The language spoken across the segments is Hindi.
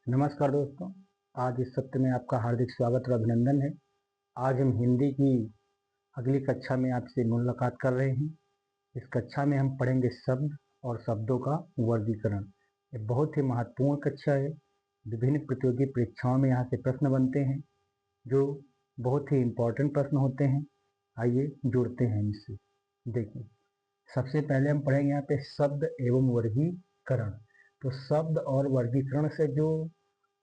नमस्कार दोस्तों। आज इस सत्र में आपका हार्दिक स्वागत और अभिनंदन है। आज हम हिंदी की अगली कक्षा में आपसे मुलाकात कर रहे हैं। इस कक्षा में हम पढ़ेंगे शब्द और शब्दों का वर्गीकरण। ये बहुत ही महत्वपूर्ण कक्षा है। विभिन्न प्रतियोगी परीक्षाओं में यहाँ से प्रश्न बनते हैं जो बहुत ही इम्पोर्टेंट प्रश्न होते हैं। आइए जुड़ते हैं इनसे। देखिए, सबसे पहले हम पढ़ेंगे यहाँ पे शब्द एवं वर्गीकरण। तो शब्द और वर्गीकरण से जो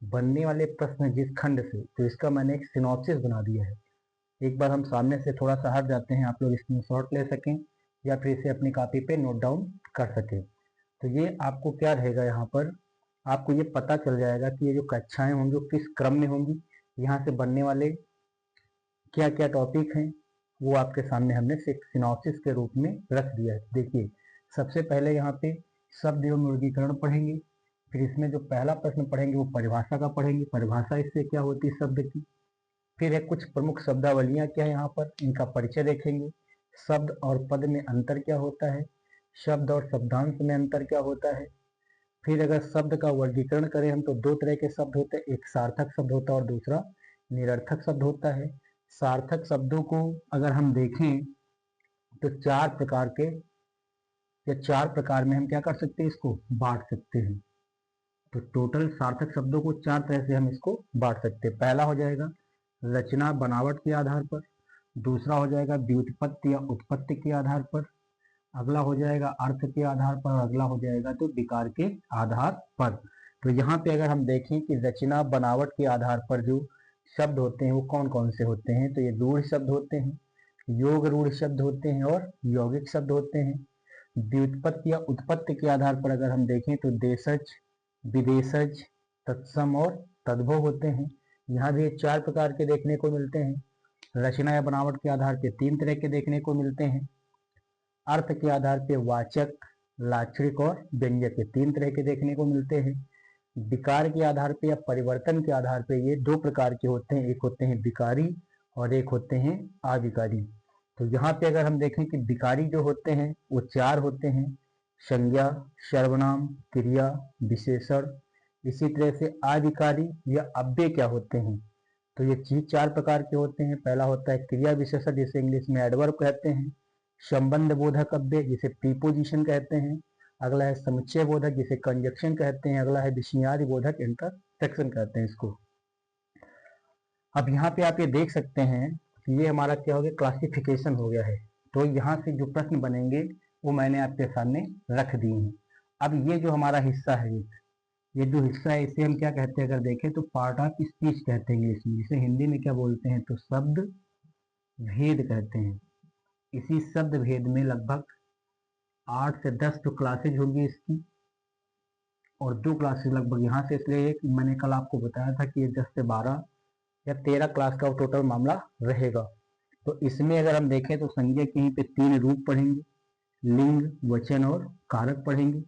बनने वाले प्रश्न जिस खंड से, तो इसका मैंने एक सिनॉप्सिस बना दिया है। एक बार हम सामने से थोड़ा सा हट जाते हैं, आप लोग स्क्रीनशॉट ले सकें या फिर इसे अपनी कॉपी पे नोट डाउन कर सकें। तो ये आपको क्या रहेगा, यहाँ पर आपको ये पता चल जाएगा कि ये जो कक्षाएं होंगी वो किस क्रम में होंगी, यहाँ से बनने वाले क्या क्या टॉपिक हैं वो आपके सामने हमने सिनॉप्सिस के रूप में रख दिया है। देखिए, सबसे पहले यहाँ पे शब्द एवं वर्गीकरण पढ़ेंगे। फिर इसमें जो पहला प्रश्न पढ़ेंगे वो परिभाषा का पढ़ेंगे, परिभाषा इससे क्या होती है शब्द की। फिर है कुछ प्रमुख शब्दावलियां क्या है, यहाँ पर इनका परिचय देखेंगे। शब्द और पद में अंतर क्या होता है, शब्द और शब्दांश में अंतर क्या होता है। फिर अगर शब्द का वर्गीकरण करें हम तो दो तरह के शब्द होते हैं, एक सार्थक शब्द होता है और दूसरा निरर्थक शब्द होता है। सार्थक शब्दों को अगर हम देखें तो चार प्रकार में हम क्या कर सकते हैं, इसको बांट सकते हैं। तो टोटल सार्थक शब्दों को चार तरह से हम इसको बांट सकते हैं। पहला हो जाएगा रचना बनावट के आधार पर, दूसरा हो जाएगा व्युत्पत्ति या उत्पत्ति के आधार पर, अगला हो जाएगा अर्थ के आधार पर, अगला हो जाएगा तो विकार के आधार पर। तो यहाँ पे अगर हम देखें कि रचना बनावट के आधार पर जो शब्द होते हैं वो कौन कौन से होते हैं, तो ये रूढ़ शब्द होते हैं, योग रूढ़ शब्द होते हैं और यौगिक शब्द होते हैं। व्युत्पत्ति या उत्पत्ति के आधार पर अगर हम देखें तो देशज, विदेशज, तत्सम और तद्भव होते हैं। यहाँ भी चार प्रकार के देखने को मिलते हैं। रचना या बनावट के आधार पे तीन तरह के देखने को मिलते हैं। अर्थ के आधार पे वाचक, लाक्षणिक और व्यंजक के तीन तरह के देखने को मिलते हैं। विकार के आधार पे या परिवर्तन के आधार पे ये दो प्रकार के होते हैं, एक होते हैं विकारी और एक होते हैं अविकारी। तो यहाँ पे अगर हम देखें कि विकारी जो होते हैं वो चार होते हैं, संज्ञा, सर्वनाम, क्रिया, विशेषण। इसी तरह से अविकारी या अव्यय क्या होते हैं, तो ये चीज चार प्रकार के होते हैं। पहला होता है क्रिया विशेषण जिसे इंग्लिश में एडवर्ब कहते हैं, संबंध बोधक अव्यय जिसे प्रीपोजिशन कहते हैं, अगला है समुच्चय बोधक जिसे कंजक्शन कहते हैं, अगला है विषयादि बोधक इंटरसेक्शन कहते हैं इसको। अब यहाँ पे आप ये देख सकते हैं कि ये हमारा क्या हो गया, क्लासिफिकेशन हो गया है। तो यहाँ से जो प्रश्न बनेंगे वो मैंने आपके सामने रख दिए हैं। अब ये जो हमारा हिस्सा है, ये जो हिस्सा है इसे हम क्या कहते हैं, अगर देखें तो पार्ट ऑफ स्पीच कहते हैं इंग्लिश में, जिसे हिंदी में क्या बोलते हैं तो शब्द भेद कहते हैं। इसी शब्द भेद में लगभग 8 से 10 जो क्लासेज होंगी इसकी, और दो क्लासेज लगभग यहाँ से, इसलिए एक मैंने कल आपको बताया था कि ये 10 से 12 या 13 क्लास का टोटल मामला रहेगा। तो इसमें अगर हम देखें तो संज्ञा के यहीं पे तीन रूप पढ़ेंगे, लिंग, वचन और कारक पढ़ेंगे।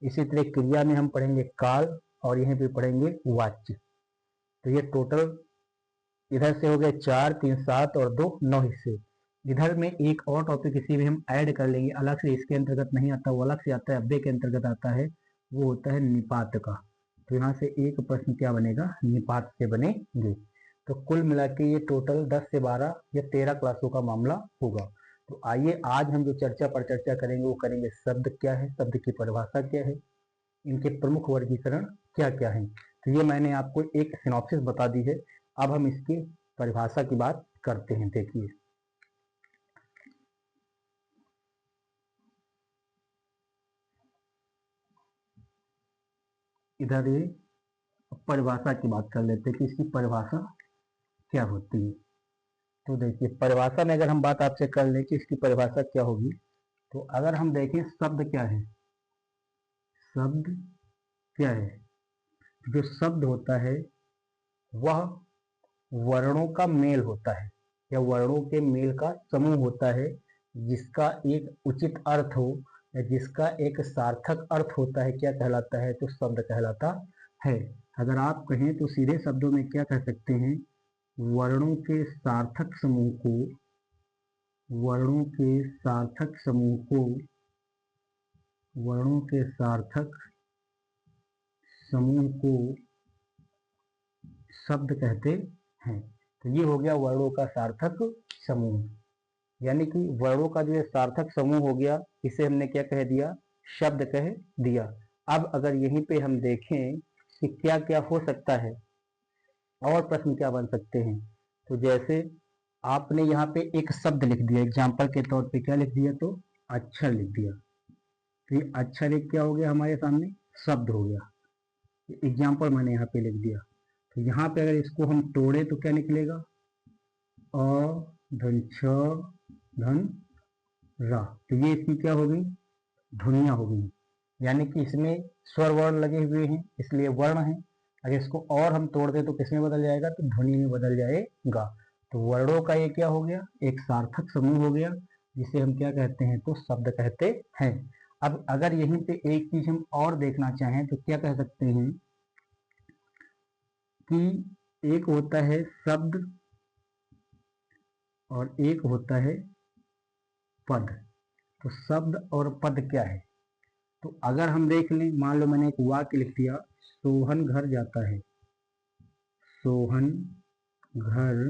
इसी तरह क्रिया में हम पढ़ेंगे काल और यहीं पे पढ़ेंगे वाच्य। तो ये टोटल इधर से हो गए 4, 3, 7 और 2, 9 हिस्से। इधर में एक और टॉपिक इसी में हम ऐड कर लेंगे, अलग से इसके अंतर्गत नहीं आता, वो अलग से आता है, अव्यय के अंतर्गत आता है, वो होता है निपात का। तो यहाँ से एक प्रश्न क्या बनेगा, निपात से बनेंगे। तो कुल मिला के ये टोटल 10 से 12 या 13 क्लासों का मामला होगा। तो आइए आज हम जो चर्चा पर चर्चा करेंगे वो करेंगे शब्द क्या है, शब्द की परिभाषा क्या है, इनके प्रमुख वर्गीकरण क्या क्या है। तो ये मैंने आपको एक सिनॉप्सिस बता दी है। अब हम इसकी परिभाषा की बात करते हैं। देखिए, इधर ये परिभाषा की बात कर लेते हैं कि इसकी परिभाषा क्या होती है। तो देखिए, परिभाषा में अगर हम बात आपसे कर लें कि इसकी परिभाषा क्या होगी, तो अगर हम देखें शब्द क्या है, शब्द क्या है, जो शब्द होता है वह वर्णों का मेल होता है या वर्णों के मेल का समूह होता है, जिसका एक उचित अर्थ हो या जिसका एक सार्थक अर्थ होता है, क्या कहलाता है, तो शब्द कहलाता है। अगर आप कहें तो सीधे शब्दों में क्या कह सकते हैं, वर्णों के सार्थक समूह को, वर्णों के सार्थक समूह को, वर्णों के सार्थक समूह को शब्द कहते हैं। तो ये हो गया वर्णों का सार्थक समूह, यानी कि वर्णों का जो ये सार्थक समूह हो गया, इसे हमने क्या कह दिया, शब्द कह दिया। अब अगर यहीं पे हम देखें कि क्या क्या हो सकता है और प्रश्न क्या बन सकते हैं, तो जैसे आपने यहाँ पे एक शब्द लिख दिया, एग्जाम्पल के तौर पे क्या लिख दिया, तो अक्षर लिख दिया। तो ये अक्षर एक क्या हो गया हमारे सामने, शब्द हो गया। एग्जाम्पल मैंने यहाँ पे लिख दिया। तो यहाँ पे अगर इसको हम तोड़े तो क्या निकलेगा, अ धन छ धन रा। तो ये इसकी क्या हो गई, ध्वनियां हो गई, यानी कि इसमें स्वर वर्ण लगे हुए हैं इसलिए वर्ण है। अगर इसको और हम तोड़ दें तो किसमें बदल जाएगा, तो ध्वनि में बदल जाएगा। तो वर्णों का ये क्या हो गया, एक सार्थक समूह हो गया, जिसे हम क्या कहते हैं, तो शब्द कहते हैं। अब अगर यहीं पे एक चीज हम और देखना चाहें तो क्या कह सकते हैं कि एक होता है शब्द और एक होता है पद। तो शब्द और पद क्या है, तो अगर हम देख लें, मान लो मैंने एक वाक्य लिख दिया, सोहन घर जाता है, सोहन घर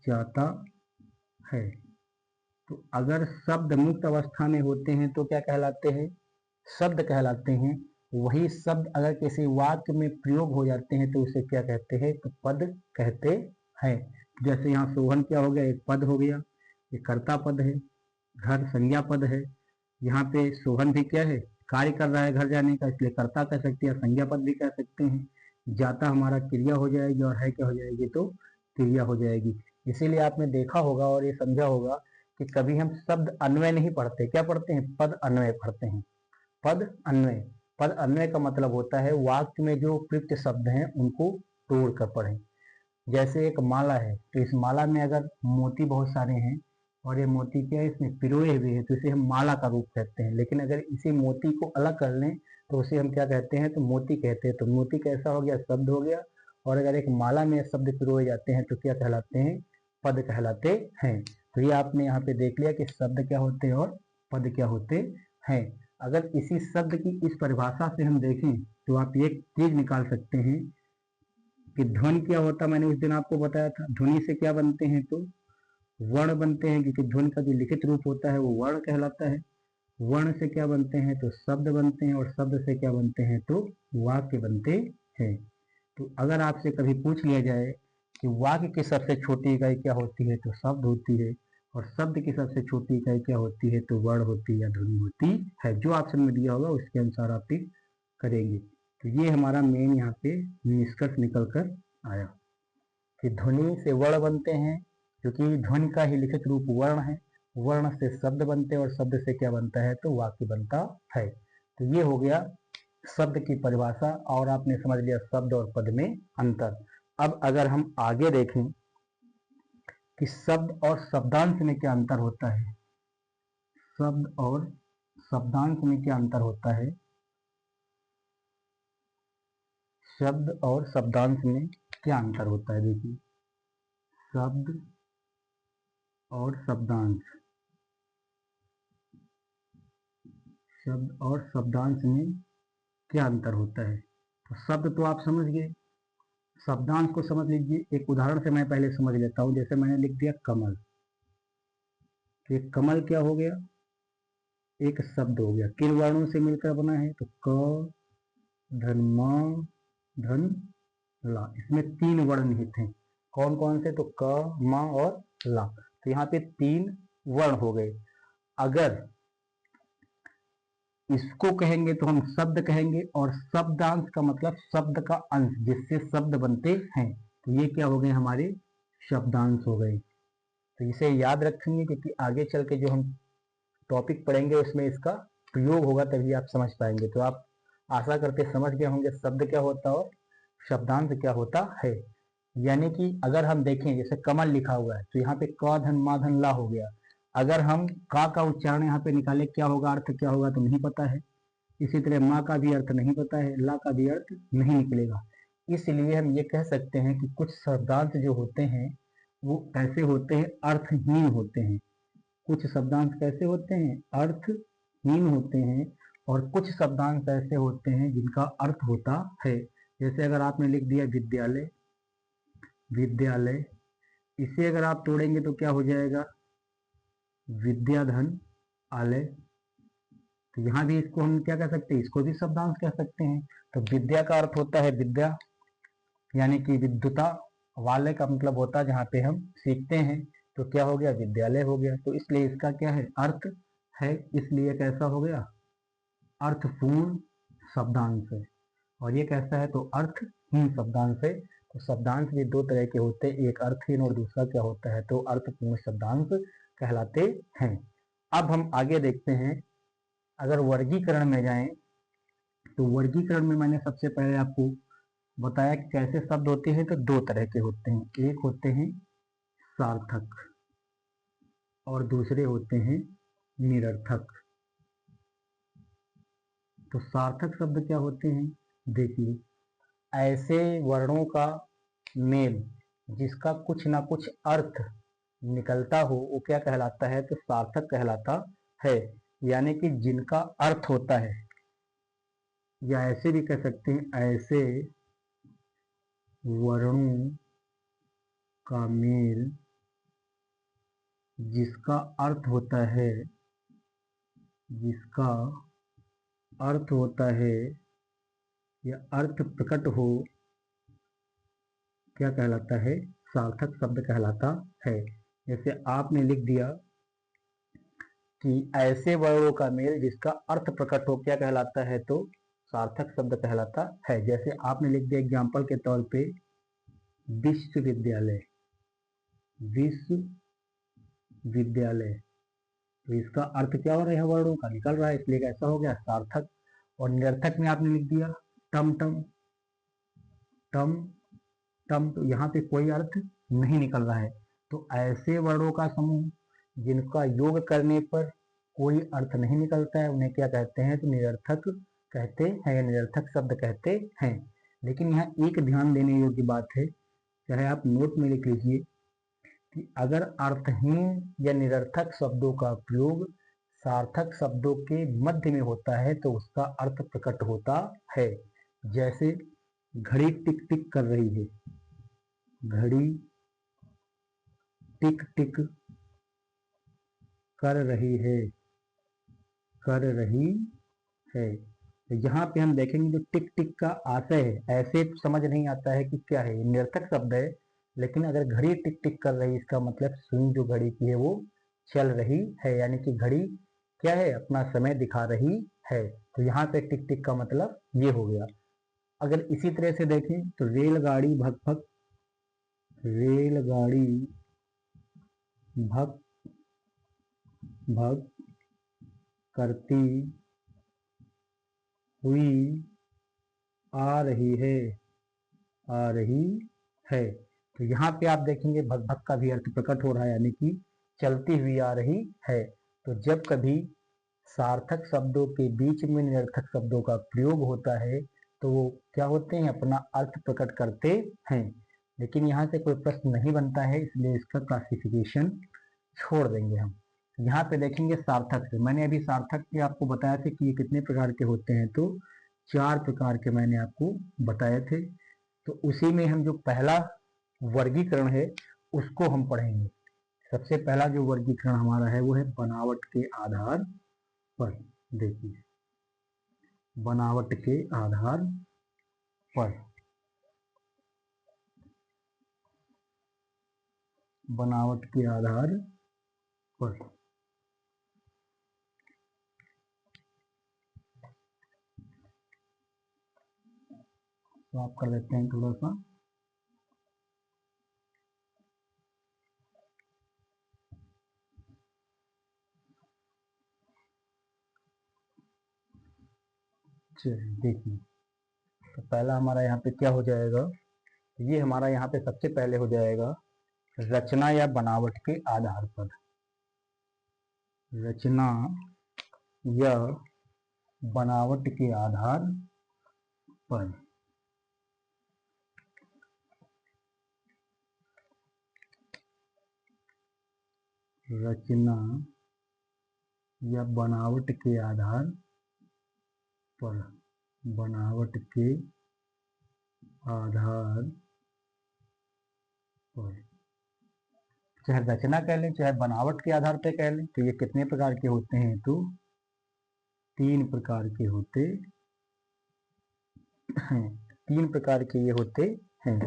जाता है। तो अगर शब्द मुक्त अवस्था में होते हैं तो क्या कहलाते हैं, शब्द कहलाते हैं। वही शब्द अगर किसी वाक्य में प्रयोग हो जाते हैं तो उसे क्या कहते हैं, तो पद कहते हैं। जैसे यहाँ सोहन क्या हो गया, एक पद हो गया, ये कर्ता पद है, घर संज्ञा पद है। यहाँ पे सोहन भी क्या है, कार्य कर रहा है घर जाने का, इसलिए कर्ता कह सकते हैं, संज्ञा पद भी कह सकते हैं। जाता हमारा क्रिया हो जाएगी और है क्या हो जाएगी, तो क्रिया हो जाएगी। इसीलिए आपने देखा होगा और ये समझा होगा कि कभी हम शब्द अन्वय नहीं पढ़ते, क्या पढ़ते हैं, पद अन्वय पढ़ते हैं। पद अन्वय, पद अन्वय का मतलब होता है वाक्य में जो प्रयुक्त शब्द हैं उनको तोड़ कर पढ़ें। जैसे एक माला है, तो इस माला में अगर मोती बहुत सारे हैं और ये मोती क्या है, इसमें पिरोए हुए हैं, तो इसे हम माला का रूप कहते हैं। लेकिन अगर इसी मोती को अलग कर लें तो उसे हम क्या कहते हैं, तो मोती कहते हैं। तो मोती कैसा हो गया, शब्द हो गया। और अगर एक माला में शब्द पिरोए जाते हैं तो क्या कहलाते हैं, पद कहलाते हैं। तो ये आपने यहाँ पे देख लिया कि शब्द क्या होते हैं और पद क्या होते हैं। अगर इसी शब्द की इस परिभाषा से हम देखें तो आप एक चीज निकाल सकते हैं कि ध्वनि क्या होता, मैंने उस दिन आपको बताया था, ध्वनि से क्या बनते हैं, तो वर्ण बनते हैं, क्योंकि ध्वनि का जो लिखित रूप होता है वो वर्ण कहलाता है। वर्ण से क्या बनते हैं, तो शब्द बनते हैं, और शब्द से क्या बनते हैं, तो वाक्य बनते हैं। तो अगर आपसे कभी पूछ लिया जाए कि वाक्य की सबसे छोटी इकाई क्या होती है, तो शब्द होती है, और शब्द की सबसे छोटी इकाई क्या होती है, तो वर्ण होती है या ध्वनि होती है। जो ऑप्शन में दिया होगा उसके अनुसार आप टिक करेंगे। तो ये हमारा मेन यहाँ पे निष्कर्ष निकल कर आया कि ध्वनि से वर्ण बनते हैं, क्योंकि ध्वनि का ही लिखित रूप वर्ण है। वर्ण से शब्द बनते हैं और शब्द से क्या बनता है, तो वाक्य बनता है। तो ये हो गया शब्द की परिभाषा, और आपने समझ लिया शब्द और पद में अंतर। अब अगर हम आगे देखें कि शब्द और शब्दांश में क्या अंतर होता है, शब्द और शब्दांश में क्या अंतर होता है, शब्द और शब्दांश में क्या अंतर होता है, देखिए शब्द और शब्दांश, शब्द और शब्दांश में क्या अंतर होता है। तो शब्द तो आप समझ गए, शब्दांश को समझ लीजिए। एक उदाहरण से मैं पहले समझ लेता हूं। जैसे मैंने लिख दिया कमल, तो कमल क्या हो गया, एक शब्द हो गया, किन वर्णों से मिलकर बना है, तो क धन म धन ला। इसमें 3 वर्ण निहित हैं। कौन कौन से, तो क म और ला। तो यहाँ पे 3 वर्ण हो गए। अगर इसको कहेंगे तो हम शब्द कहेंगे, और शब्दांश का मतलब शब्द का अंश जिससे शब्द बनते हैं। तो ये क्या हो गए, हमारे शब्दांश हो गए। तो इसे याद रखेंगे, क्योंकि आगे चल के जो हम टॉपिक पढ़ेंगे उसमें इसका प्रयोग होगा, तभी आप समझ पाएंगे। तो आप आशा करते समझ गए होंगे शब्द क्या होता है और शब्दांश क्या होता है। यानी कि अगर हम देखें, जैसे कमल लिखा हुआ है, तो यहाँ पे क धन मा धन ला हो गया। अगर हम का उच्चारण यहाँ पे निकाले, क्या होगा, अर्थ क्या होगा, तो नहीं पता है। इसी तरह माँ का भी अर्थ नहीं पता है, ला का भी अर्थ नहीं निकलेगा। इसलिए हम ये कह सकते हैं कि कुछ शब्दांश जो होते हैं वो ऐसे होते हैं, अर्थहीन होते हैं। कुछ शब्दांश कैसे होते हैं, अर्थहीन होते हैं, और कुछ शब्दांश ऐसे होते हैं जिनका अर्थ होता है। जैसे अगर आपने लिख दिया विद्यालय, विद्यालय। इसे अगर आप तोड़ेंगे तो क्या हो जाएगा, विद्याधन आलय। तो यहाँ भी इसको हम क्या कह सकते हैं, इसको भी शब्दांश कह सकते हैं। तो विद्या का अर्थ होता है विद्या, यानी कि विद्युता। वालय का मतलब होता है जहाँ पे हम सीखते हैं। तो क्या हो गया, विद्यालय हो गया। तो इसलिए इसका क्या है, अर्थ है, इसलिए कैसा हो गया, अर्थपूर्ण शब्दांश है। और ये कैसा है, तो अर्थहीन शब्दांश है। तो शब्दांश भी दो तरह के होते हैं, एक अर्थहीन और दूसरा क्या होता है, तो अर्थपूर्ण शब्दांश कहलाते हैं। अब हम आगे देखते हैं, अगर वर्गीकरण में जाएं तो वर्गीकरण में मैंने सबसे पहले आपको बताया कि कैसे शब्द होते हैं। तो दो तरह के होते हैं, एक होते हैं सार्थक और दूसरे होते हैं निरर्थक। तो सार्थक शब्द क्या होते हैं, देखिए, ऐसे वर्णों का मेल जिसका कुछ ना कुछ अर्थ निकलता हो, वो क्या कहलाता है, तो सार्थक कहलाता है। यानी कि जिनका अर्थ होता है, या ऐसे भी कह सकते हैं, ऐसे वर्णों का मेल जिसका अर्थ होता है, जिसका अर्थ होता है या अर्थ प्रकट हो, क्या कहलाता है, सार्थक शब्द कहलाता है। जैसे आपने लिख दिया कि ऐसे वर्णों का मेल जिसका अर्थ प्रकट हो, क्या कहलाता है, तो सार्थक शब्द कहलाता है। जैसे आपने लिख दिया एग्जाम्पल के तौर पे विश्वविद्यालय, विश्वविद्यालय। तो इसका अर्थ क्या हो रहा है, वर्णों का निकल रहा है, इसलिए कैसा हो गया, सार्थक। और निरर्थक में आपने लिख दिया टम टम, टम टम, तो यहाँ पे कोई अर्थ नहीं निकल रहा है। तो ऐसे वर्णों का समूह जिनका योग करने पर कोई अर्थ नहीं निकलता है, उन्हें क्या कहते हैं, तो निरर्थक कहते हैं, या निरर्थक शब्द कहते हैं। लेकिन यहाँ एक ध्यान देने योग्य बात है, चाहे आप नोट में लिख लीजिए कि अगर अर्थहीन या निरर्थक शब्दों का प्रयोग सार्थक शब्दों के मध्य में होता है तो उसका अर्थ प्रकट होता है। जैसे घड़ी टिक टिक कर रही है, घड़ी टिक टिक कर रही है, कर रही है। तो यहाँ पे हम देखेंगे जो टिक टिक का आशय है, ऐसे समझ नहीं आता है कि क्या है, निरर्थक शब्द है। लेकिन अगर घड़ी टिक टिक कर रही, इसका मतलब सुई जो घड़ी की है वो चल रही है, यानी कि घड़ी क्या है, अपना समय दिखा रही है। तो यहाँ पे टिक टिक का मतलब ये हो गया। अगर इसी तरह से देखें तो रेलगाड़ी भक भक, रेलगाड़ी भक भक करती हुई आ रही है, आ रही है। तो यहाँ पे आप देखेंगे भक भक का भी अर्थ प्रकट हो रहा है, यानी कि चलती हुई आ रही है। तो जब कभी सार्थक शब्दों के बीच में निरर्थक शब्दों का प्रयोग होता है तो वो क्या होते हैं, अपना अर्थ प्रकट करते हैं। लेकिन यहाँ से कोई प्रश्न नहीं बनता है, इसलिए इसका क्लासिफिकेशन छोड़ देंगे हम। यहाँ पे देखेंगे सार्थक से, मैंने अभी सार्थक के आपको बताया था कि ये कितने प्रकार के होते हैं, तो 4 प्रकार के मैंने आपको बताए थे। तो उसी में हम जो पहला वर्गीकरण है उसको हम पढ़ेंगे। सबसे पहला जो वर्गीकरण हमारा है वो है बनावट के आधार पर। देखिए, बनावट के आधार पर, बनावट के आधार पर। तो आप कर देते हैं थोड़ा सा, चलिए देखिए। तो पहला हमारा यहाँ पे क्या हो जाएगा, ये हमारा यहाँ पे सबसे पहले हो जाएगा रचना या बनावट के आधार पर। रचना या बनावट के आधार पर। रचना या बनावट के आधार पर, बनावट के आधार और चाहे रचना कह लें चाहे बनावट के आधार पर कह लें, तो ये कितने प्रकार के होते हैं? तो 3 प्रकार के होते हैं। 3 प्रकार के ये होते हैं।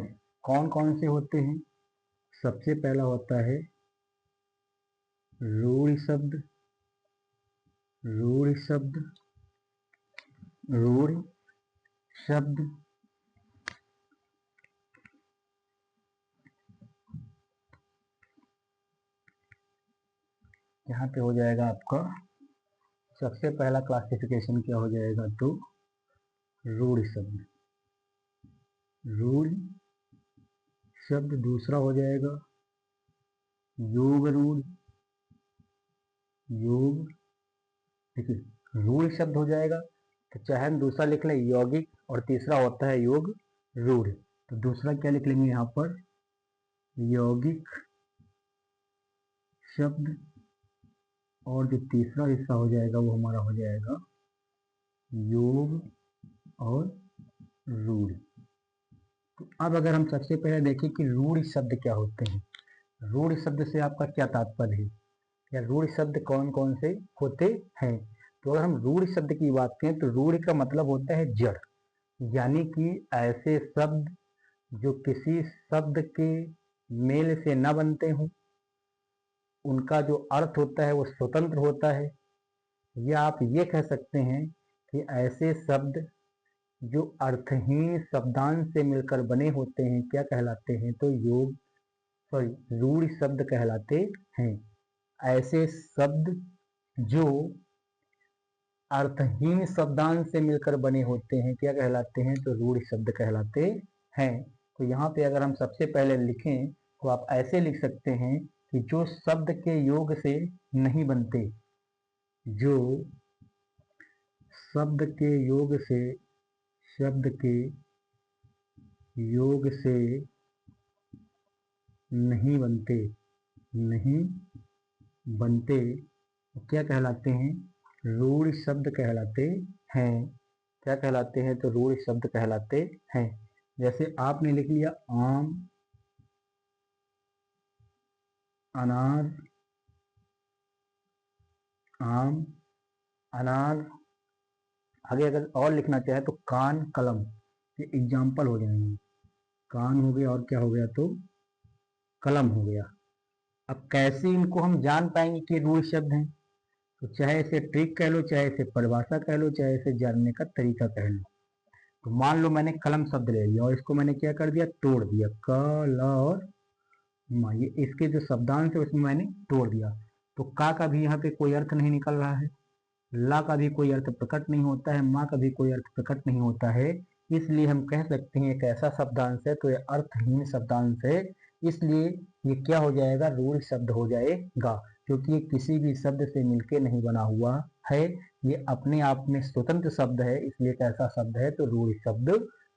कौन कौन से होते हैं? सबसे पहला होता है रूढ़ शब्द। रूढ़ शब्द, रूढ़ शब्द यहाँ पे हो जाएगा आपका सबसे पहला क्लासिफिकेशन क्या हो जाएगा? तो रूढ़ शब्द। रूढ़ शब्द दूसरा हो जाएगा योग रूढ़। योग, देखिए रूढ़ शब्द हो जाएगा तो चाहे हम दूसरा लिख लें यौगिक, और तीसरा होता है योग रूढ़। तो दूसरा क्या लिख लेंगे यहाँ पर? यौगिक शब्द, और जो तीसरा हिस्सा हो जाएगा वो हमारा हो जाएगा योग और रूढ़। तो अब अगर हम सबसे पहले देखें कि रूढ़ शब्द क्या होते हैं, रूढ़ शब्द से आपका क्या तात्पर्य है, या रूढ़ शब्द कौन कौन से होते हैं? तो अगर हम रूढ़ शब्द की बात करें तो रूढ़ का मतलब होता है जड़, यानी कि ऐसे शब्द जो किसी शब्द के मेल से न बनते हों, उनका जो अर्थ होता है वो स्वतंत्र होता है। या आप ये कह सकते हैं कि ऐसे शब्द जो अर्थहीन शब्दांश से मिलकर बने होते हैं क्या कहलाते हैं? तो रूढ़ शब्द कहलाते हैं। ऐसे शब्द जो अर्थहीन शब्दांश से मिलकर बने होते हैं क्या कहलाते हैं? तो रूढ़ शब्द कहलाते हैं। तो यहाँ पे अगर हम सबसे पहले लिखें तो आप ऐसे लिख सकते हैं कि जो शब्द के योग से नहीं बनते, जो शब्द के योग से, शब्द के योग से नहीं बनते, नहीं बनते, तो क्या कहलाते हैं? रूढ़ शब्द कहलाते हैं। क्या कहलाते हैं? तो रूढ़ शब्द कहलाते हैं। जैसे आपने लिख लिया आम, अनार, आम, अनार। आगे अगर और लिखना चाहे तो कान, कलम, ये एग्जाम्पल हो जाएंगे। कान हो गया और क्या हो गया? तो कलम हो गया। अब कैसे इनको हम जान पाएंगे कि रूढ़ शब्द हैं? तो चाहे इसे ट्रिक कह लो, चाहे इसे परिभाषा कह लो, चाहे इसे जानने का तरीका कह लो। तो मान लो मैंने कलम शब्द ले लिया और इसको मैंने क्या कर दिया? तोड़ दिया। क, ल और म, ये इसके जो शब्दांश है उसमें मैंने तोड़ दिया। तो का भी यहाँ पे कोई अर्थ नहीं निकल रहा है, ला का भी कोई अर्थ प्रकट नहीं होता है, माँ का भी कोई अर्थ प्रकट नहीं होता है। इसलिए हम कह सकते हैं एक ऐसा शब्दांश है तो ये अर्थहीन शब्दांश है। इसलिए ये क्या हो जाएगा? रूढ़ शब्द हो जाएगा, क्योंकि ये किसी भी शब्द से मिलके नहीं बना हुआ है, ये अपने आप में स्वतंत्र शब्द है, इसलिए एक ऐसा शब्द है तो रूढ़ शब्द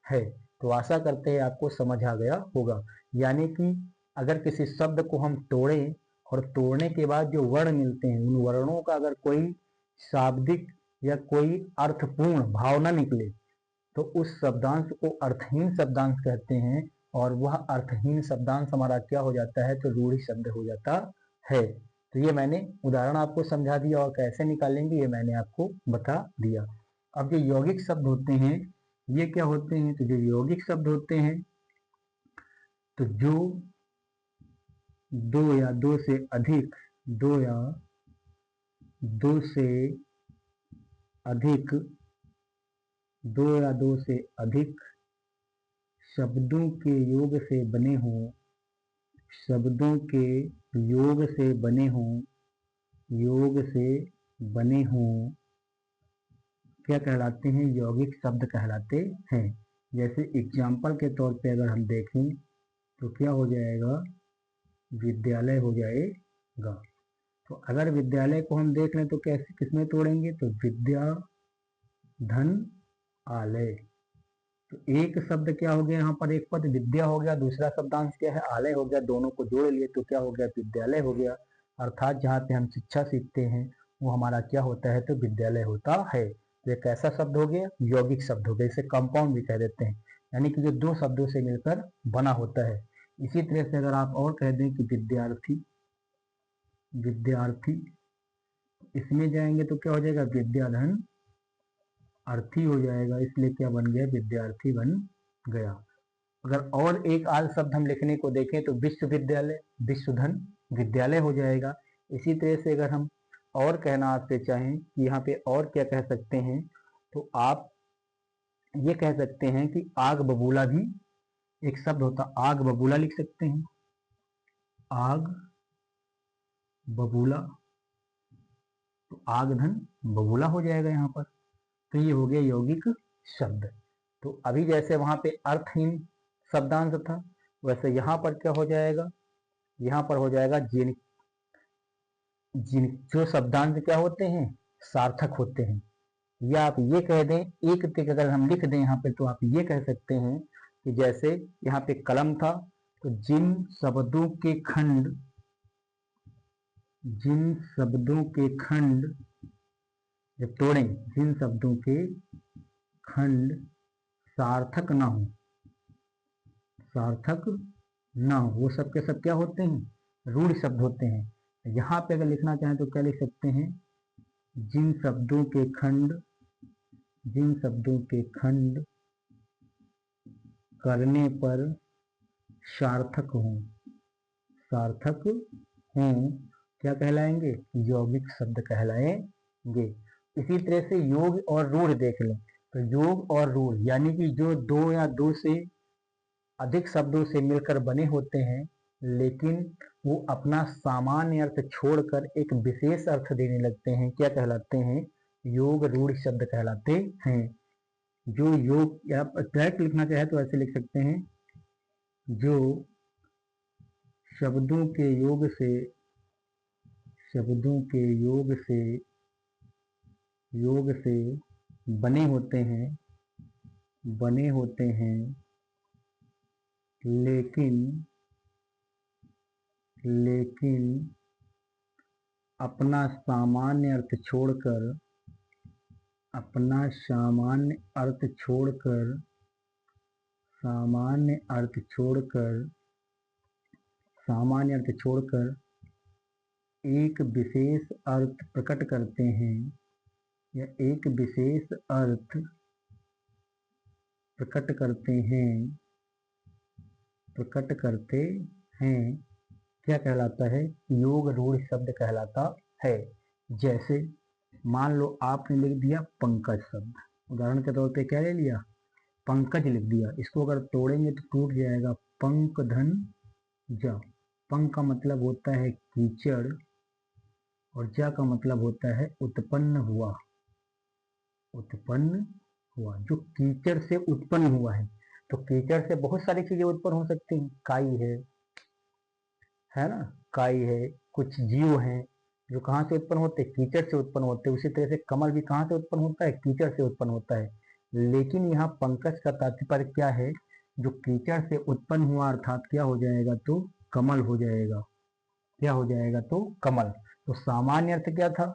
है। तो आशा करते हैं आपको समझ आ गया होगा। यानी कि अगर किसी शब्द को हम तोड़ें और तोड़ने के बाद जो वर्ण मिलते हैं उन वर्णों का अगर कोई शाब्दिक या कोई अर्थपूर्ण भाव न निकले तो उस शब्दांश को अर्थहीन शब्दांश कहते हैं, और वह अर्थहीन शब्दांश हमारा क्या हो जाता है? तो रूढ़ शब्द हो जाता है। तो ये मैंने उदाहरण आपको समझा दिया, और कैसे निकालेंगे ये मैंने आपको बता दिया। अब जो यौगिक शब्द होते हैं ये क्या होते हैं? तो जो यौगिक शब्द होते हैं तो जो दो या दो से अधिक, दो या दो से अधिक, दो या दो से अधिक शब्दों के योग से बने हों, शब्दों के योग से बने हों, योग से बने हों, क्या कहलाते हैं? यौगिक शब्द कहलाते हैं। जैसे एग्जाम्पल के तौर पे अगर हम देखें तो क्या हो जाएगा? विद्यालय हो जाएगा। तो अगर विद्यालय को हम देख लें तो कैसे, किसमें तोड़ेंगे? तो विद्या, धन, आलय। तो एक शब्द क्या हो गया यहाँ पर? एक पद विद्या हो गया, दूसरा शब्दांश क्या है? आलय हो गया। दोनों को जोड़ लिए तो क्या हो गया? विद्यालय हो गया। अर्थात जहाँ पे हम शिक्षा सीखते हैं वो हमारा क्या होता है? तो विद्यालय होता है। तो एक ऐसा शब्द हो गया, यौगिक शब्द हो गया, इसे कंपाउंड भी कह देते हैं, यानी कि जो दो शब्दों से मिलकर बना होता है। इसी तरह से अगर आप और कह दें कि विद्यार्थी, विद्यार्थी, इसमें जाएंगे तो क्या हो जाएगा, विद्याधन अर्थी हो जाएगा, इसलिए क्या बन गया, विद्यार्थी बन गया। अगर और एक आल शब्द हम लिखने को देखें तो विश्वविद्यालय, विश्वधन विद्यालय हो जाएगा। इसी तरह से अगर हम और कहना आपसे चाहें कि यहाँ पे और क्या कह सकते हैं, तो आप ये कह सकते हैं कि आग बबूला भी एक शब्द होता, आग बबूला लिख सकते हैं, आग बबूला, तो आग धन बबूला हो जाएगा यहाँ पर। तो ये हो गया यौगिक शब्द। तो अभी जैसे वहां पे अर्थहीन शब्दांश था, वैसे यहाँ पर क्या हो जाएगा, यहाँ पर हो जाएगा जिन जिन जो शब्दांश क्या होते हैं, सार्थक होते हैं। या आप ये कह दें, एक टिक अगर हम लिख दें यहाँ पे तो आप ये कह सकते हैं कि जैसे यहाँ पे कलम था, तो जिन शब्दों के खंड, जिन शब्दों के खंड जब तोड़ें, जिन शब्दों के खंड सार्थक ना हो, सार्थक ना हो, वो सब के सब क्या होते हैं, रूढ़ शब्द होते हैं। यहाँ पे अगर लिखना चाहें तो क्या लिख सकते हैं, जिन शब्दों के खंड, जिन शब्दों के खंड करने पर सार्थक हों, सार्थक हों, क्या कहलाएंगे, यौगिक शब्द कहलाएंगे। इसी तरह से योग और रूढ़ देख लें, तो योग और रूढ़ यानी कि जो दो या दो से अधिक शब्दों से मिलकर बने होते हैं, लेकिन वो अपना सामान्य अर्थ छोड़कर एक विशेष अर्थ देने लगते हैं, क्या कहलाते हैं, योग रूढ़ शब्द कहलाते हैं। जो योग, या डायरेक्ट लिखना चाहे तो ऐसे लिख सकते हैं, जो शब्दों के योग से, शब्दों के योग से बने होते हैं, बने होते हैं, लेकिन अपना सामान्य अर्थ छोड़कर, अपना सामान्य अर्थ छोड़कर, सामान्य अर्थ छोड़कर, सामान्य अर्थ छोड़कर एक विशेष अर्थ प्रकट करते हैं, या एक विशेष अर्थ प्रकट करते हैं, प्रकट करते हैं, क्या कहलाता है, योग रूढ़ शब्द कहलाता है। जैसे मान लो आपने लिख दिया पंकज शब्द, उदाहरण के तौर पे क्या ले लिया, पंकज लिख दिया, इसको अगर तोड़ेंगे तो टूट जाएगा, पंक धन जा, पंक का मतलब होता है कीचड़, और जा का मतलब होता है उत्पन्न हुआ, उत्पन्न हुआ, जो कीचड़ से उत्पन्न हुआ है। तो कीचड़ से बहुत सारी चीजें उत्पन्न हो सकती हैं, काई है ना, काई है, कुछ जीव हैं जो कहाँ से उत्पन्न होते हैं, कीचड़ से उत्पन्न होते हैं। उसी तरह से कमल भी कहाँ से उत्पन्न होता है, कीचड़ से उत्पन्न होता है। लेकिन यहाँ पंकज का तात्पर्य क्या है, जो कीचड़ से उत्पन्न हुआ, अर्थात क्या हो जाएगा, तो कमल हो जाएगा, क्या हो जाएगा, तो कमल। तो सामान्य अर्थ क्या था,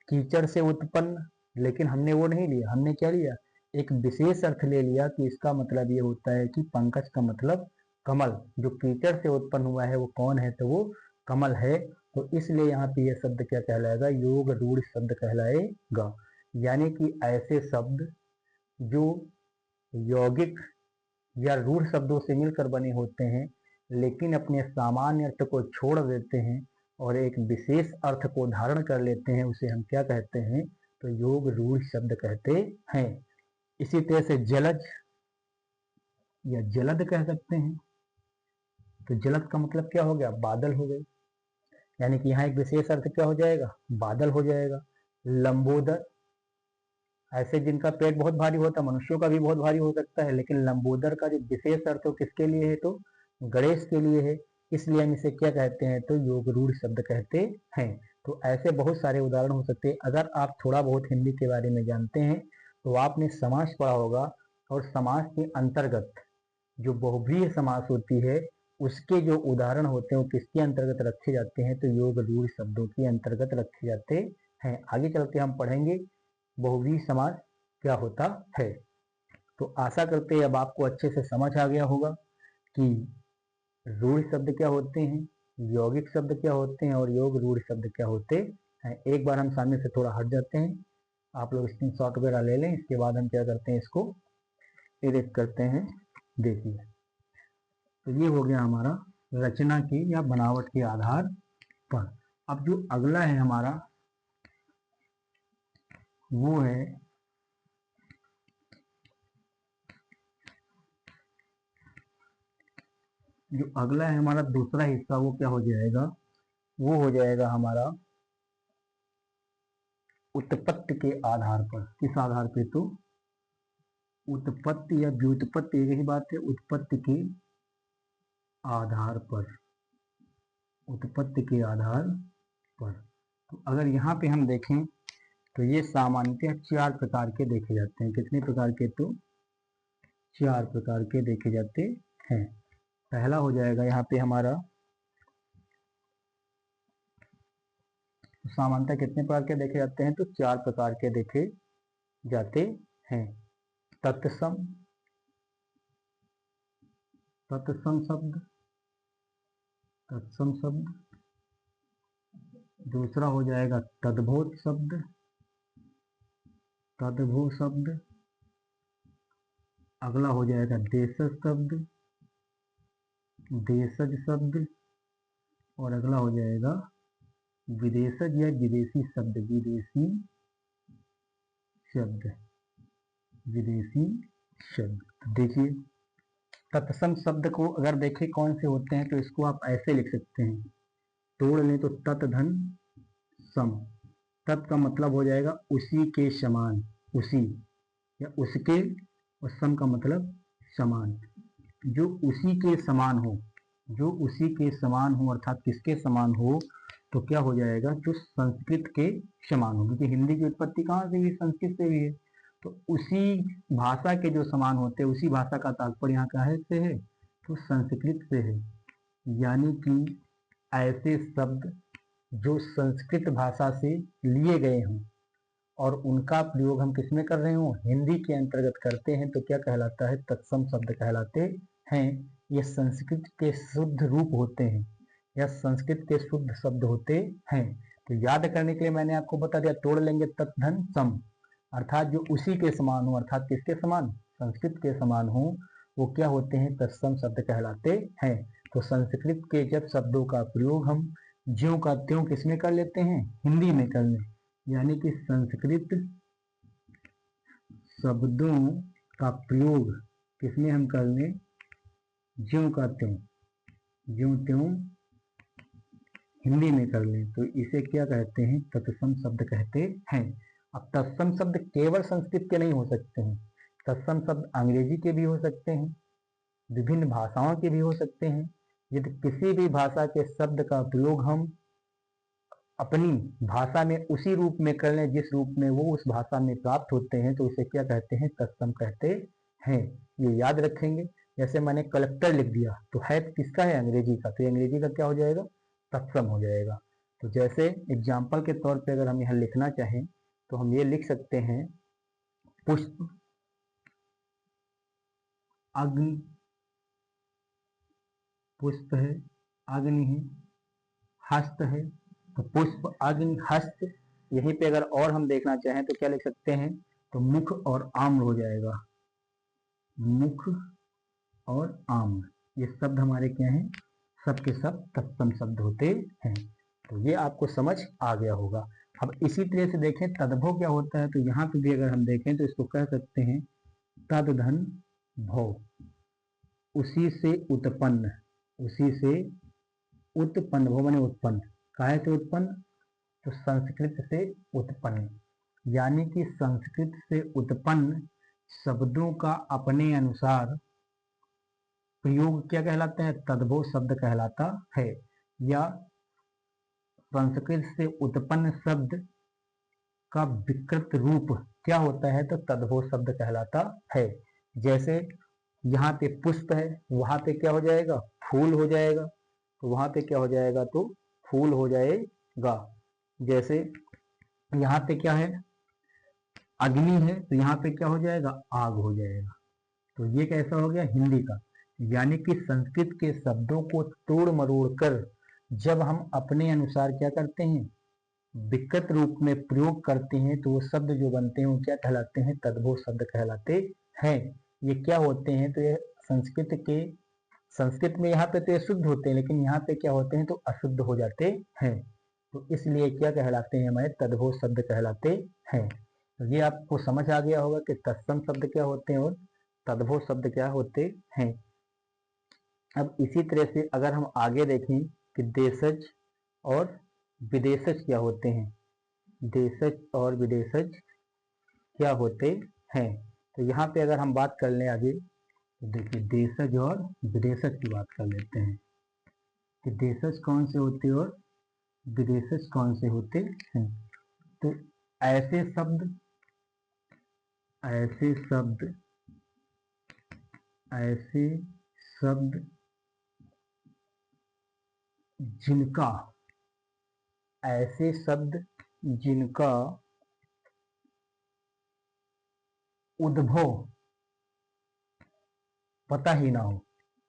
कीचड़ से उत्पन्न, लेकिन हमने वो नहीं लिया, हमने क्या लिया, एक विशेष अर्थ ले लिया कि इसका मतलब ये होता है कि पंकज का मतलब कमल, जो कीचड़ से उत्पन्न हुआ है वो कौन है, तो वो कमल है। तो इसलिए यहाँ पे यह शब्द क्या कहलाएगा, योग रूढ़ शब्द कहलाएगा। यानी कि ऐसे शब्द जो यौगिक या रूढ़ शब्दों से मिलकर बने होते हैं, लेकिन अपने सामान्य अर्थ को छोड़ देते हैं और एक विशेष अर्थ को धारण कर लेते हैं, उसे हम क्या कहते हैं, तो योग रूढ़ शब्द कहते हैं। इसी तरह से जलज या जलद कह सकते हैं, तो जलद का मतलब क्या हो गया, बादल हो गए, यानी कि यहाँ एक विशेष अर्थ क्या हो जाएगा, बादल हो जाएगा। लंबोदर, ऐसे जिनका पेट बहुत भारी होता है, मनुष्यों का भी बहुत भारी हो सकता है, लेकिन लंबोदर का जो विशेष अर्थ हो किसके लिए है, तो गणेश के लिए है, इसलिए हम इसे क्या कहते हैं, तो योग रूढ़ शब्द कहते हैं। तो ऐसे बहुत सारे उदाहरण हो सकते हैं। अगर आप थोड़ा बहुत हिंदी के बारे में जानते हैं तो आपने समास पढ़ा होगा, और समास के अंतर्गत जो बहुव्रीहि समास होती है उसके जो उदाहरण होते हैं वो किसके अंतर्गत रखे जाते हैं, तो योग रूढ़ शब्दों के अंतर्गत रखे जाते हैं। आगे चल के हम पढ़ेंगे बहुव्रीहि समास क्या होता है। तो आशा करते हैं अब आपको अच्छे से समझ आ गया होगा कि रूढ़ शब्द क्या होते हैं, यौगिक शब्द क्या होते हैं और योग रूढ़ शब्द क्या होते हैं। एक बार हम सामने से थोड़ा हट जाते हैं, आप लोग स्क्रीनशॉट वगैरह ले लें, इसके बाद हम क्या करते हैं, इसको इरेज करते हैं। देखिए, तो ये हो गया हमारा रचना की या बनावट के आधार पर। अब जो अगला है हमारा वो है जो अगला है हमारा दूसरा हिस्सा, वो क्या हो जाएगा, वो हो जाएगा हमारा उत्पत्ति के आधार पर। किस आधार पे, तो उत्पत्ति या व्युत्पत्ति एक ही बात है, उत्पत्ति के आधार पर, उत्पत्ति के आधार पर। तो अगर यहाँ पे हम देखें तो ये सामान्यतः 4 प्रकार के देखे जाते हैं। कितने प्रकार के, तो 4 प्रकार के देखे जाते हैं। पहला हो जाएगा यहाँ पे हमारा, सामान्यतः कितने प्रकार के देखे जाते हैं, तो 4 प्रकार के देखे जाते हैं। तत्सम, तत्सम शब्द, तत्सम शब्द। दूसरा हो जाएगा तद्भूत शब्द, तद्भू शब्द। अगला हो जाएगा देशज शब्द, देशज शब्द। और अगला हो जाएगा विदेशज या विदेशी शब्द, विदेशी शब्द, विदेशी शब्द। देखिए, तत्सम शब्द को अगर देखें कौन से होते हैं, तो इसको आप ऐसे लिख सकते हैं, तोड़ लें तो तत् धन सम। तत् का मतलब हो जाएगा उसी के समान, उसी या उसके, और सम का मतलब समान। जो उसी के समान हो, जो उसी के समान हो अर्थात किसके समान हो, तो क्या हो जाएगा, जो संस्कृत के समान हो। क्योंकि हिंदी की उत्पत्ति कहाँ से हुई, संस्कृत से हुई है। तो उसी भाषा के जो समान होते हैं, उसी भाषा का तात्पर्य यहाँ का है से है, तो संस्कृत से है। यानी कि ऐसे शब्द जो संस्कृत भाषा से लिए गए हों और उनका प्रयोग हम किसमें कर रहे हो, हिंदी के अंतर्गत करते हैं, तो क्या कहलाता है, तत्सम शब्द कहलाते हैं। ये संस्कृत के शुद्ध रूप होते हैं या संस्कृत के शुद्ध शब्द होते हैं। तो याद करने के लिए मैंने आपको बता दिया, तोड़ लेंगे तत् धन सम, अर्थात जो उसी के समान हो, अर्थात किसके समान, संस्कृत के समान हो, वो क्या होते हैं, तत्सम शब्द कहलाते हैं। तो संस्कृत के जब शब्दों का प्रयोग हम ज्यों का त्यों किसमें कर लेते हैं, हिंदी में कर लें, यानी कि संस्कृत शब्दों का प्रयोग किसमें हम कर लें, ज्यों का त्यों, ज्यों त्यों हिंदी में कर लें, तो इसे क्या कहते हैं, तत्सम शब्द कहते हैं। अब तत्सम शब्द केवल संस्कृत के नहीं हो सकते हैं, तत्सम शब्द अंग्रेजी के भी हो सकते हैं, विभिन्न भाषाओं के भी हो सकते हैं। यदि किसी भी भाषा के शब्द का प्रयोग हम अपनी भाषा में उसी रूप में कर लें जिस रूप में वो उस भाषा में प्राप्त होते हैं, तो इसे क्या कहते हैं, तत्सम कहते हैं। ये याद रखेंगे। जैसे मैंने कलेक्टर लिख दिया, तो है किसका है, अंग्रेजी का, तो अंग्रेजी का क्या हो जाएगा, तत्सम हो जाएगा। तो जैसे एग्जाम्पल के तौर पे अगर हम यहाँ लिखना चाहें तो हम ये लिख सकते हैं, पुष्प अग्नि, पुष्प है, अग्नि है, हस्त है, तो पुष्प अग्नि हस्त। यहीं पे अगर और हम देखना चाहें तो क्या लिख सकते हैं, तो मुख और आम्र हो जाएगा, मुख और आम्र। ये शब्द हमारे क्या हैं, सब के सब तत्सम शब्द होते हैं। तो ये आपको समझ आ गया होगा। अब इसी तरह से देखें तद्भव क्या होता है, तो यहाँ पे भी अगर हम देखें तो इसको कह सकते हैं तद धन भव, उसी से उत्पन्न, उसी से उत्पन्न, भव माने उत्पन्न, काहे से उत्पन्न, तो संस्कृत से उत्पन्न। यानी कि संस्कृत से उत्पन्न शब्दों का अपने अनुसार प्रयोग क्या कहलाता है, तद्भव शब्द कहलाता है। या संस्कृत से उत्पन्न शब्द का विकृत रूप क्या होता है, तो तद्भव शब्द कहलाता है। जैसे यहाँ पे पुष्प है, वहां पे क्या हो जाएगा, फूल हो जाएगा, तो वहां पे क्या हो जाएगा, तो फूल हो जाएगा। जैसे यहाँ पे क्या है, अग्नि है, तो यहाँ पे क्या हो जाएगा, आग हो जाएगा। तो ये कैसा हो गया, हिंदी का। यानी कि संस्कृत के शब्दों को तोड़ मरोड़ कर जब हम अपने अनुसार क्या करते हैं, विकृत रूप में प्रयोग करते हैं, तो वो शब्द जो बनते हैं वो क्या कहलाते हैं, तद्भव शब्द कहलाते हैं। ये क्या होते हैं, तो ये संस्कृत में यहाँ पे तो ये शुद्ध होते हैं, लेकिन यहाँ पे क्या होते हैं, तो अशुद्ध हो जाते हैं। तो इसलिए क्या कहलाते हैं, हमारे तद्भव शब्द कहलाते हैं। तो ये आपको समझ आ गया होगा कि तत्सम शब्द क्या होते हैं और तद्भव शब्द क्या होते हैं। अब इसी तरह से अगर हम आगे देखें कि देशज और विदेशज क्या होते हैं, देशज और विदेशज क्या होते हैं। तो यहाँ पे अगर हम बात कर लें आगे, तो देखिए देशज और विदेशज की बात कर लेते हैं कि देशज कौन से होते हैं और विदेशज कौन से होते हैं। तो ऐसे शब्द ऐसे शब्द ऐसे शब्द जिनका ऐसे शब्द जिनका उद्भव पता ही ना हो,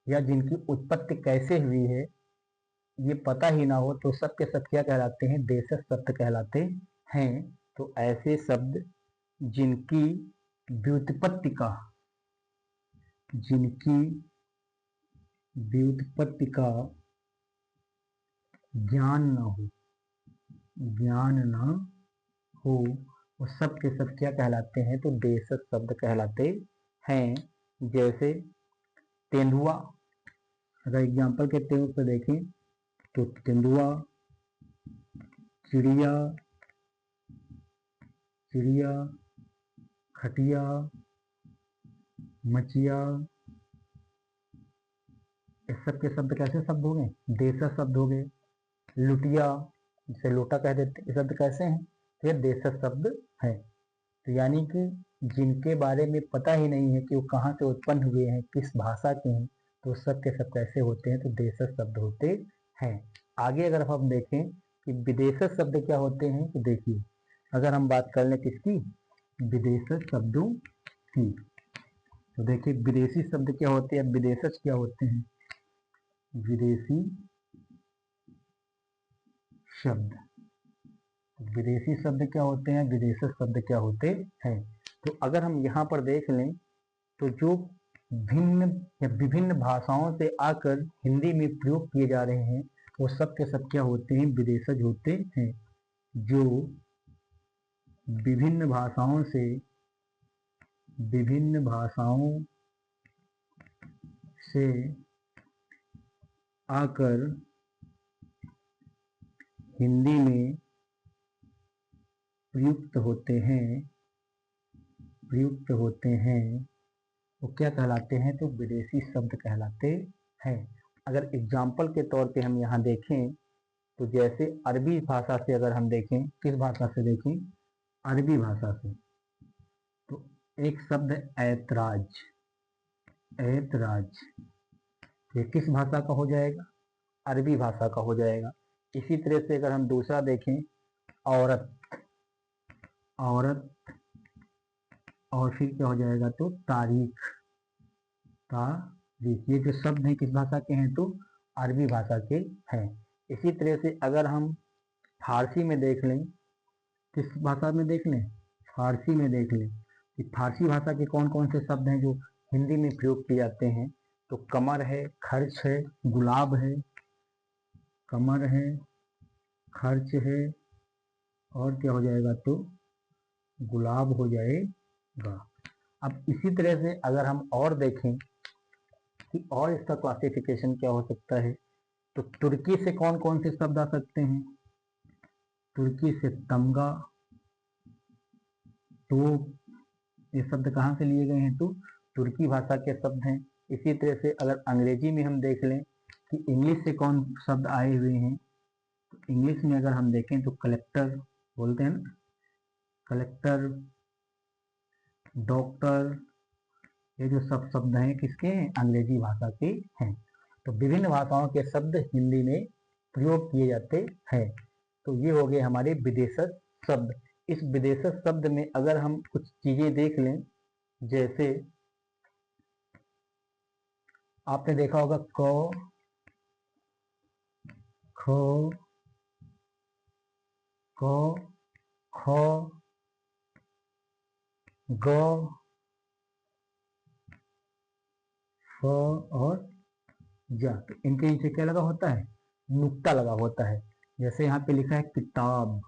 या जिनकी उत्पत्ति कैसे हुई है ये पता ही ना हो, तो सब के सब क्या कहलाते हैं, देशज शब्द कहलाते हैं। तो ऐसे शब्द जिनकी व्युत्पत्ति का जिनकी व्युत्पत्ति का ज्ञान न हो वो सब के सब क्या कहलाते हैं, तो देशज शब्द कहलाते हैं। जैसे तेंदुआ, अगर एग्जाम्पल के तौर पर देखें तो तेंदुआ, चिड़िया, खटिया, मचिया, इस सब के शब्द कैसे शब्द हो गए, देशज शब्द हो गए। लुटिया, जिसे लोटा कह देते, ये शब्द कैसे हैं, ये देशज शब्द है। तो यानी कि जिनके बारे में पता ही नहीं है कि वो कहाँ से उत्पन्न हुए हैं, किस भाषा के हैं, तो सब के सब कैसे होते हैं, तो देशज शब्द होते हैं। आगे अगर हम देखें कि विदेशज शब्द क्या होते हैं, तो देखिए अगर हम बात कर लें किसकी, विदेशज शब्दों की, तो देखिए विदेशी शब्द क्या होते हैं, विदेशज क्या होते हैं, विदेशी शब्द, विदेशी शब्द क्या होते हैं, विदेशज शब्द क्या होते हैं। तो अगर हम यहाँ पर देख लें तो जो भिन्न या विभिन्न भाषाओं से आकर हिंदी में प्रयोग किए जा रहे हैं वो सब के सब क्या होते हैं, विदेशज होते हैं। जो विभिन्न भाषाओं से आकर हिंदी में प्रयुक्त होते हैं वो क्या कहलाते हैं, तो विदेशी शब्द कहलाते हैं। अगर एग्जाम्पल के तौर पे हम यहाँ देखें तो जैसे अरबी भाषा से अगर हम देखें, किस भाषा से देखें, अरबी भाषा से, तो एक शब्द ऐतराज, ये किस भाषा का हो जाएगा, अरबी भाषा का हो जाएगा। इसी तरह से अगर हम दूसरा देखें औरत, और फिर क्या हो जाएगा, तो तारीख, ये जो शब्द हैं किस भाषा के हैं, तो अरबी भाषा के हैं। इसी तरह से अगर हम फारसी में देख लें, किस भाषा में देख लें, फारसी में देख लें कि फारसी भाषा के कौन कौन से शब्द हैं जो हिंदी में प्रयोग किए जाते हैं, तो कमर है, खर्च है, गुलाब है, कमर है, खर्च है, और क्या हो जाएगा, तो गुलाब हो जाएगा। अब इसी तरह से अगर हम और देखें कि और इसका क्लासिफिकेशन क्या हो सकता है, तो तुर्की से कौन कौन से शब्द आ सकते हैं, तुर्की से तमगा, तो ये शब्द कहाँ से लिए गए हैं, तो तुर्की भाषा के शब्द हैं। इसी तरह से अगर अंग्रेजी में हम देख लें कि इंग्लिश से कौन शब्द आए हुए हैं, तो इंग्लिश में अगर हम देखें तो कलेक्टर बोलते हैं ना, कलेक्टर, डॉक्टर, ये जो सब शब्द हैं किसके हैं, अंग्रेजी भाषा के हैं। तो विभिन्न भाषाओं के शब्द हिंदी में प्रयोग किए जाते हैं। तो ये हो गए हमारे विदेशज शब्द। इस विदेशज शब्द में अगर हम कुछ चीजें देख लें, जैसे आपने देखा होगा क, ख, क, ख, ग, फ और जा। तो इनके नीचे क्या लगा होता है? नुक्ता लगा होता है। जैसे यहाँ पे लिखा है किताब,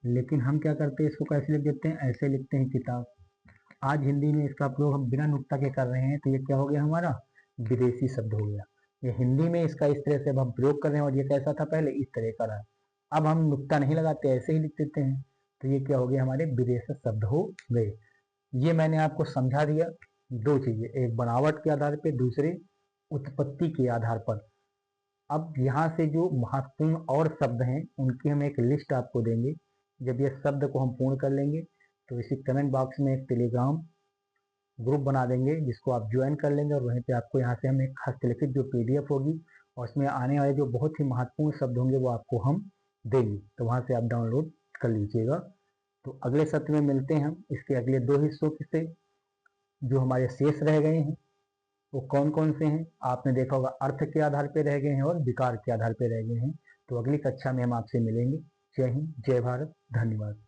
लेकिन हम क्या करते हैं, इसको कैसे लिख देते हैं? ऐसे लिखते हैं किताब। आज हिंदी में इसका प्रयोग हम बिना नुक्ता के कर रहे हैं, तो ये क्या हो गया हमारा? विदेशी शब्द हो गया। ये हिंदी में इसका इस तरह से अब हम प्रयोग कर रहे हैं, और ये कैसा था पहले? इस तरह का रहा। अब हम नुक्ता नहीं लगाते, ऐसे ही लिख देते हैं, तो ये क्या हो गया? हमारे विदेशी शब्द हो गए। ये मैंने आपको समझा दिया। दो चीजें, एक बनावट के आधार पे, दूसरे उत्पत्ति के आधार पर। अब यहाँ से जो महत्वपूर्ण और शब्द हैं उनकी हम एक लिस्ट आपको देंगे। जब ये शब्द को हम पूर्ण कर लेंगे तो इसी कमेंट बॉक्स में एक टेलीग्राम ग्रुप बना देंगे, जिसको आप ज्वाइन कर लेंगे, और वहीं पे आपको यहाँ से हम एक हस्तलिखित जो PDF होगी और उसमें आने वाले जो बहुत ही महत्वपूर्ण शब्द होंगे वो आपको हम देंगे, तो वहाँ से आप डाउनलोड कर लीजिएगा। तो अगले सत्र में मिलते हैं हम इसके अगले 2 हिस्सों से। जो हमारे शेष रह गए हैं वो कौन कौन से हैं? आपने देखा होगा अर्थ के आधार पर रह गए हैं और विकार के आधार पर रह गए हैं। तो अगली कक्षा में हम आपसे मिलेंगे। जय हिंद, जय भारत, धन्यवाद।